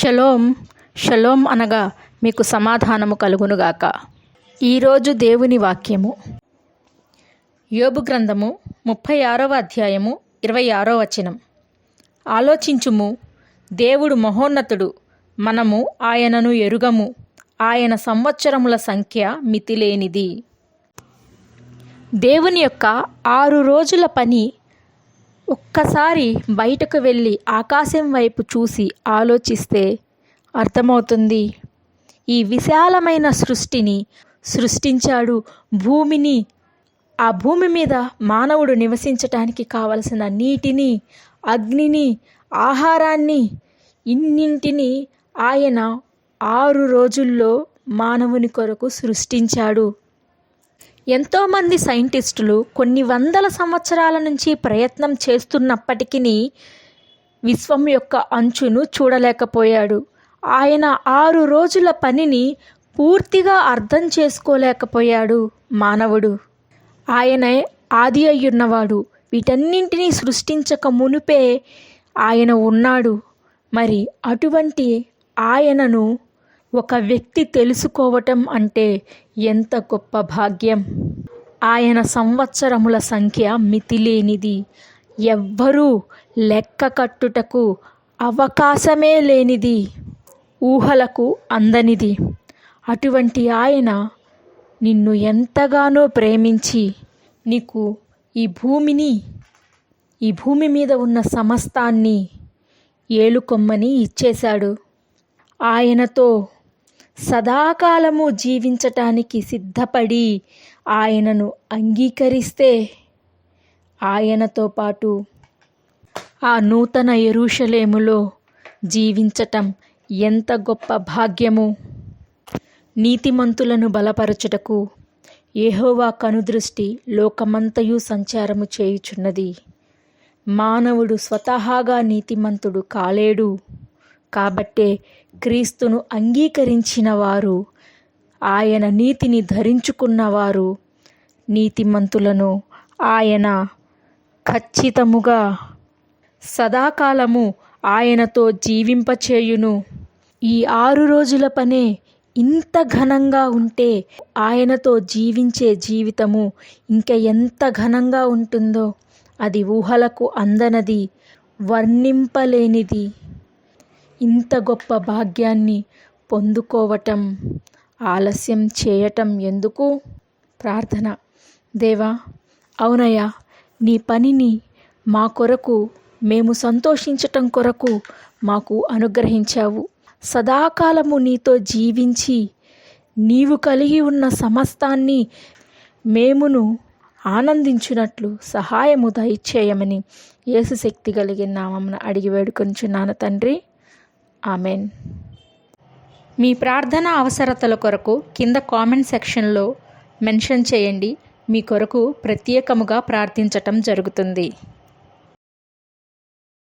Shalom shalom అనగా మీకు సమాధానము కలుగునుగాక. ఈరోజు దేవుని వాక్యము యోబు గ్రంథము 36వ అధ్యాయము 26వ వచనం. ఆలోచించుము, దేవుడు మహోన్నతుడు, మనము ఆయనను ఎరుగము, ఆయన సంవత్సరముల సంఖ్య మితిలేనిది. దేవుని యొక్క 6 రోజుల పని ఒక్కసారి బయటకు వెళ్ళి ఆకాశం వైపు చూసి ఆలోచిస్తే అర్థమవుతుంది. ఈ విశాలమైన సృష్టిని సృష్టించాడు, భూమిని, ఆ భూమి మీద మానవుడు నివసించటానికి కావలసిన నీటిని, అగ్నిని, ఆహారాన్ని, ఇన్నింటిని ఆయన 6 రోజుల్లో మానవుని కొరకు సృష్టించాడు. ఎంతోమంది సైంటిస్టులు కొన్ని వందల సంవత్సరాల నుంచి ప్రయత్నం చేస్తున్నప్పటికీ విశ్వం యొక్క అంచును చూడలేకపోయాడు. ఆయన 6 రోజుల పనిని పూర్తిగా అర్థం చేసుకోలేకపోయాడు మానవుడు. ఆయనే ఆది అయ్యున్నవాడు. వీటన్నింటినీ సృష్టించక మునుపే ఆయన ఉన్నాడు. మరి అటువంటి ఆయనను ఒక వ్యక్తి తెలుసుకోవటం అంటే ఎంత గొప్ప భాగ్యం. ఆయన సంవత్సరముల సంఖ్య మితిలేనిది, ఎవ్వరూ లెక్క కట్టుటకు అవకాశమే లేనిది, ఊహలకు అందనిది. అటువంటి ఆయన నిన్ను ఎంతగానో ప్రేమించి నీకు ఈ భూమి మీద ఉన్న సమస్తాన్ని ఏలుకొమ్మని ఇచ్చేశాడు. ఆయనతో సదాకాలము జీవించటానికి సిద్ధపడి ఆయనను అంగీకరిస్తే ఆయనతో పాటు ఆ నూతన యెరూషలేములో జీవించటం ఎంత గొప్ప భాగ్యము. నీతిమంతులను బలపరచుటకు యెహోవా కనుదృష్టి లోకమంతయు సంచారము చేయుచున్నది. మానవుడు స్వతహాగా నీతిమంతుడు కాలేడు. కాబట్టే క్రీస్తును అంగీకరించిన వారు, ఆయన నీతిని ధరించుకున్నవారు నీతిమంతులను ఆయన ఖచ్చితముగా సదాకాలము ఆయనతో జీవింపచేయును. ఈ 6 రోజుల పనే ఇంత ఘనంగా ఉంటే ఆయనతో జీవించే జీవితము ఇంకా ఎంత ఘనంగా ఉంటుందో అది ఊహలకు అందనది, వర్ణింపలేనిది. ఇంత గొప్ప భాగ్యాన్ని పొందుకోవటం ఆలస్యం చేయటం ఎందుకు? ప్రార్థన. దేవా, అవునయ్యా, నీ పనిని మా కొరకు, మేము సంతోషించటం కొరకు మాకు అనుగ్రహించావు. సదాకాలము నీతో జీవించి నీవు కలిగి ఉన్న సమస్తాన్ని మేమును ఆనందించున్నట్లు సహాయము దయచేయమని యేసు శక్తి కలిగిన నామమున అడిగి వేడుకొంచున్నాను తండ్రి. ఆమెన్. మీ ప్రార్థన అవసరతల కొరకు కింద కామెంట్ సెక్షన్లో మెన్షన్ చేయండి. మీ కొరకు ప్రత్యేకముగా ప్రార్థించటం జరుగుతుంది.